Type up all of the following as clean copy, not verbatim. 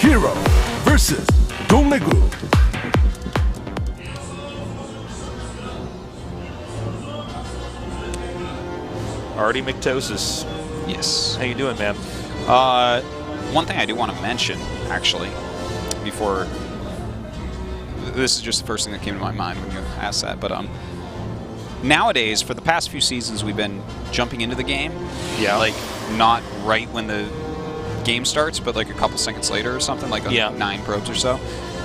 Hero versus DongRaeGu. Artie McTosis. Yes. How you doing, man? One thing I do want to mention, actually, before this is just the first thing that came to my mind when you asked that, but nowadays, for the past few seasons, we've been jumping into the game. Yeah. Like, not right when the game starts, but like a couple seconds later or something, like 9 probes or so.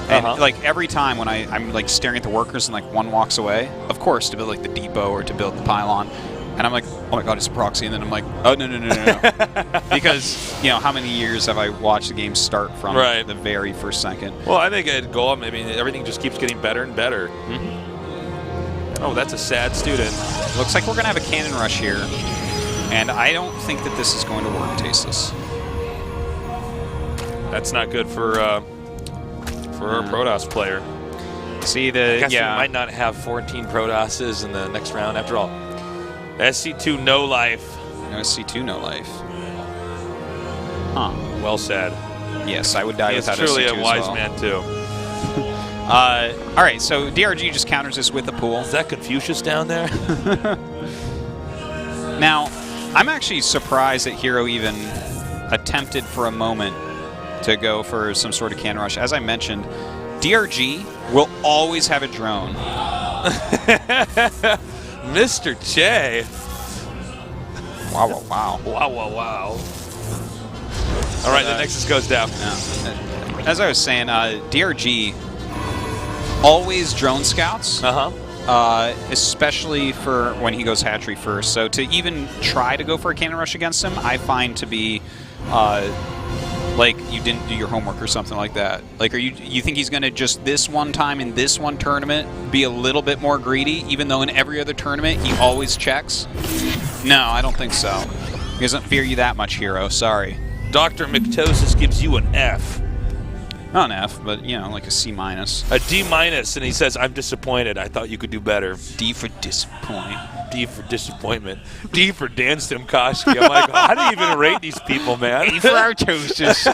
And like every time when I'm like staring at the workers and like one walks away, of course, to build like the depot or to build the pylon, and I'm like, oh my god, it's a proxy, and then I'm like, oh no. Because, you know, how many years have I watched the game start from the very first second? Well, I think at Golem, I mean, everything just keeps getting better and better. Oh, that's a sad student. Looks like we're going to have a cannon rush here, and I don't think that this is going to work, Tasteless. That's not good for our Protoss player. See, I guess we might not have 14 Protosses in the next round after all. SC2 no life. No SC2 no life. Huh. Well said. Yes, I would die without SC2 He's truly as a wise well. man, too. All right, so DRG just counters this with a pool. Is that Confucius down there? Now, I'm actually surprised that Hero even attempted for a moment to go for some sort of cannon rush. As I mentioned, DRG will always have a drone. Mr. Che. Wow. Wow. All right, the Nexus goes down. As I was saying, DRG always drone scouts. Especially for when he goes hatchery first. So to even try to go for a cannon rush against him, I find to be like you didn't do your homework or something like that. Like, you think he's going to just this one time in this one tournament be a little bit more greedy, even though in every other tournament he always checks? No, I don't think so. He doesn't fear you that much, Hero. Sorry. Dr. McTosis gives you an F. Not an F, but, you know, like a C-. A D-, and he says, I'm disappointed. I thought you could do better. D for disappoint. D for disappointment. D for Dan Stimkoski. I'm like, how do you even rate these people, man? E for Artosis.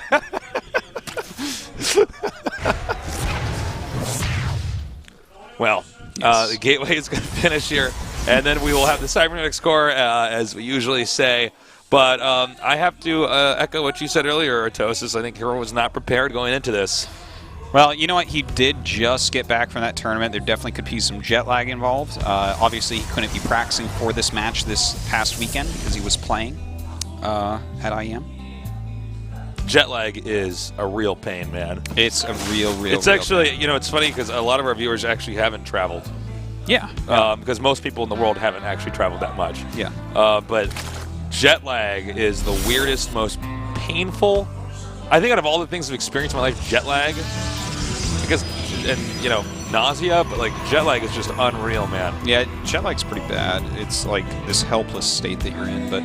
Well, the Gateway is going to finish here, and then we will have the cybernetic score, as we usually say. But I have to echo what you said earlier, Artosis. I think Hero was not prepared going into this. Well, you know what? He did just get back from that tournament. There definitely could be some jet lag involved. Obviously, he couldn't be practicing for this match this past weekend because he was playing at IEM. Jet lag is a real pain, man. It's a real It's actually, pain. You know, it's funny because a lot of our viewers actually haven't traveled. Yeah. Because most people in the world haven't actually traveled that much. Yeah. But jet lag is the weirdest, most painful. I think out of all the things I've experienced in my life, jet lag, because, and you know, nausea, but like jet lag is just unreal, man. Yeah, jet lag's pretty bad. It's like this helpless state that you're in. But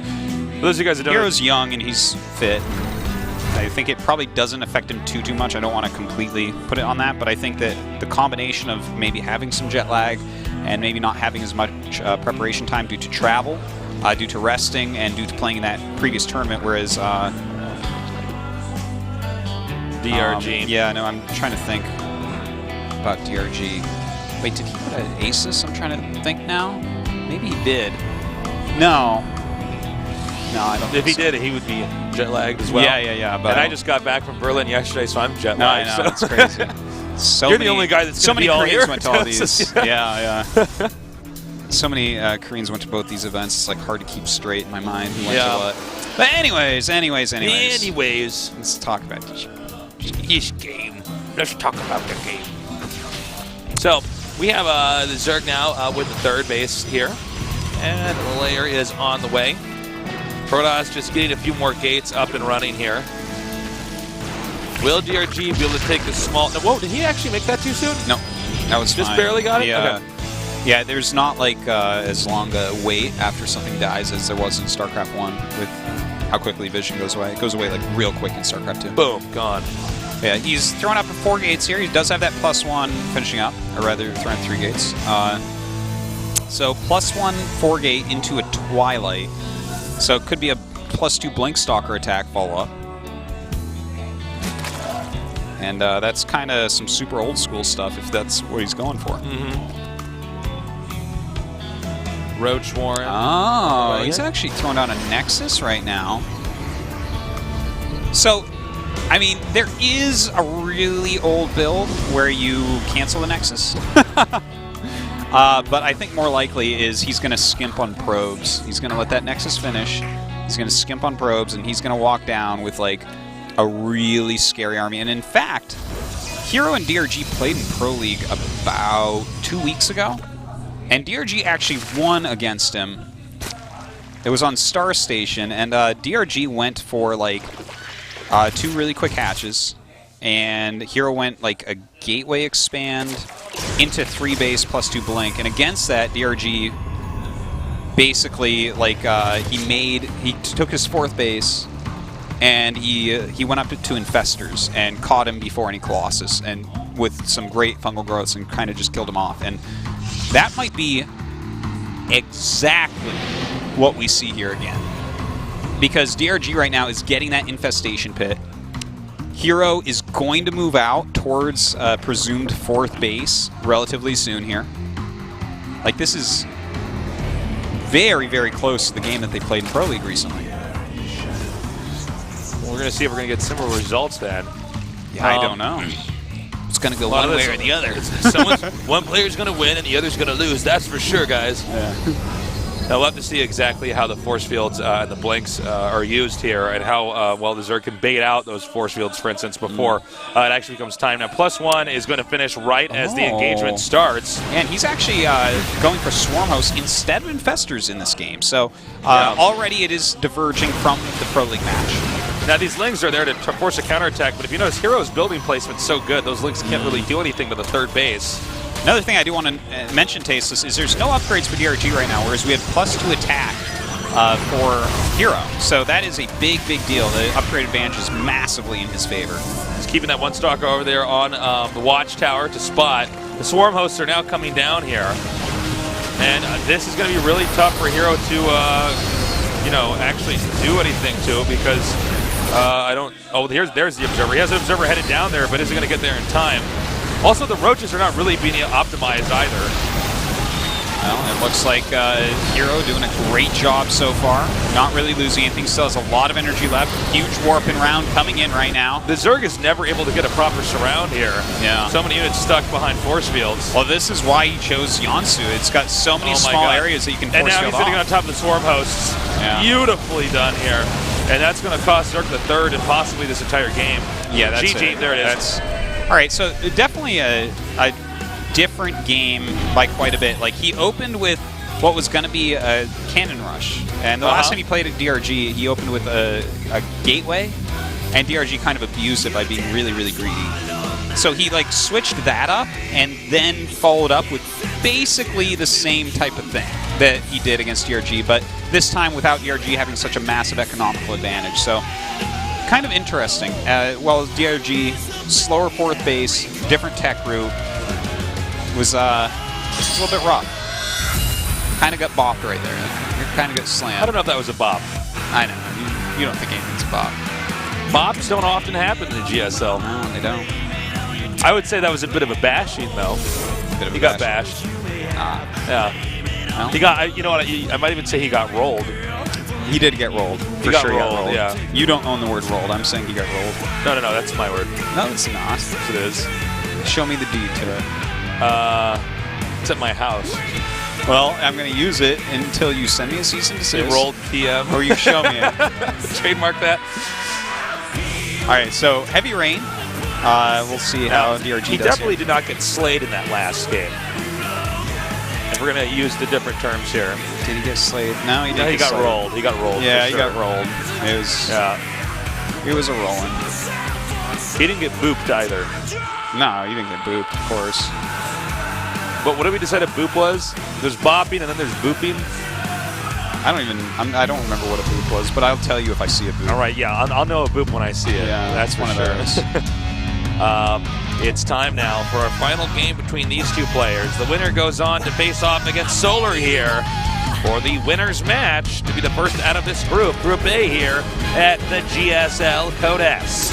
for those of you guys that don't know, Hero's young and he's fit. I think it probably doesn't affect him too much. I don't want to completely put it on that, but I think that the combination of maybe having some jet lag and maybe not having as much preparation time due to travel, due to resting, and due to playing in that previous tournament, whereas DRG. Yeah, no, I'm trying to think about DRG. Wait, did he put an Asus? I'm trying to think now. Maybe he did. No, I don't think If he so. did, he would be jet lagged as well. Yeah. But and I just got back from Berlin yesterday, so I'm jet No, lagged. I know, it's crazy. You're the only guy that's so going to many be all Koreans here. went to all these. Yeah. So many Koreans went to both these events. It's like hard to keep straight in my mind who went to what. But anyways. Let's talk about this game. Let's talk about the game. So we have the Zerg now with the third base here, and the layer is on the way. Protoss just getting a few more gates up and running here. Will DRG be able to take the small... Now, whoa, did he actually make that too soon? No, that was just fine. barely got it? Yeah. Okay. Yeah, there's not like as long a wait after something dies as there was in StarCraft 1 with how quickly vision goes away. It goes away like real quick in StarCraft 2. Boom, gone. Yeah, he's throwing up 4 gates here. He does have that +1 finishing up, or rather throwing 3 gates. So +1 4 gate into a Twilight. So it could be a +2 Blink Stalker attack follow-up. And that's kind of some super old school stuff if that's what he's going for. Roach Warren. Oh, he's actually throwing down a Nexus right now. So, I mean, there is a really old build where you cancel the Nexus. But I think more likely is he's going to skimp on probes. He's going to let that Nexus finish. He's going to skimp on probes, and he's going to walk down with, like, a really scary army. And in fact, Hero and DRG played in Pro League about 2 weeks ago, and DRG actually won against him. It was on Star Station, and DRG went for, like, 2 really quick hatches, and Hero went, like, a gateway expand into 3 base plus 2 blink, and against that, DRG basically, like, he took his 4th base, and he went up to 2 Infestors and caught him before any Colossus, and with some great fungal growths, and kind of just killed him off. And that might be exactly what we see here again, because DRG right now is getting that Infestation Pit. Hero is going to move out towards presumed 4th base relatively soon here. Like, this is very, very close to the game that they played in Pro League recently. We're going to see if we're going to get similar results then. Yeah, I don't know. It's going to go one way or the other. One player's going to win and the other's going to lose. That's for sure, guys. Yeah. Now, we'll have to see exactly how the force fields and the blinks are used here, and how well the Zerg can bait out those force fields, for instance, before it actually becomes time. Now, +1 is going to finish right as the engagement starts. And he's actually going for Swarm Host instead of Infestors in this game. So already it is diverging from the Pro League match. Now, these Lings are there to force a counterattack, but if you notice, Hero's building placement's so good, those Lings can't really do anything to the 3rd base. Another thing I do want to mention, Tasteless, is there's no upgrades for DRG right now, whereas we have +2 attack for Hero. So that is a big, big deal. The upgrade advantage is massively in his favor. He's keeping that 1 stalker over there on the watchtower to spot. The Swarm Hosts are now coming down here. And this is going to be really tough for Hero to, you know, actually do anything to, because I don't... Oh, there's the Observer. He has an Observer headed down there, but isn't going to get there in time. Also, the Roaches are not really being optimized either. Well, it looks like Hero doing a great job so far. Not really losing anything. Still has a lot of energy left. Huge warping round coming in right now. The Zerg is never able to get a proper surround here. Yeah. So many units stuck behind force fields. Well, this is why he chose Yonsu. It's got so many small areas that you can force field off. And now he's sitting on top of the Swarm Hosts. Yeah. Beautifully done here. And that's going to cost Zerg the 3rd and possibly this entire game. Yeah, that's GG, there it is. All right, so definitely a different game by quite a bit. Like, he opened with what was going to be a Cannon Rush, and the last time he played at DRG, he opened with a Gateway, and DRG kind of abused it by being really, really greedy. So he, like, switched that up, and then followed up with basically the same type of thing that he did against DRG, but this time without DRG having such a massive economical advantage. So kind of interesting. Well, DRG, slower 4th base, different tech route, was a little bit rough. Kind of got bopped right there. You kind of got slammed. I don't know if that was a bop. I know. You don't think anything's a bop. Bops don't often happen in the GSL. No, they don't. I would say that was a bit of a bashing, though. He got bashed. Yeah. Well, he got, you know what, I might even say he got rolled. He did get rolled. He got rolled, yeah. You don't own the word rolled. I'm saying he got rolled. No, that's my word. No, it's not. Yes, it is. Show me the deed to it. It's at my house. Well, I'm going to use it until you send me a cease and desist. Rolled PM. Or you show me it. Trademark that. All right, so Heavy Rain. We'll see how DRG does. He definitely did not get slayed in that last game. And we're going to use the different terms here. Did he get slayed? No, he didn't. No, he got rolled. He got rolled. Yeah, he got rolled. It was. Yeah. It was a rolling. He didn't get booped either. No, he didn't get booped, of course. But what did we decide a boop was? There's bopping and then there's booping. I don't remember what a boop was, but I'll tell you if I see a boop. All right, yeah, I'll know a boop when I see it. Yeah, that's one of those. It's time now for our final game between these two players. The winner goes on to face off against Solar here for the winner's match to be the first out of this group, Group A here at the GSL Code S.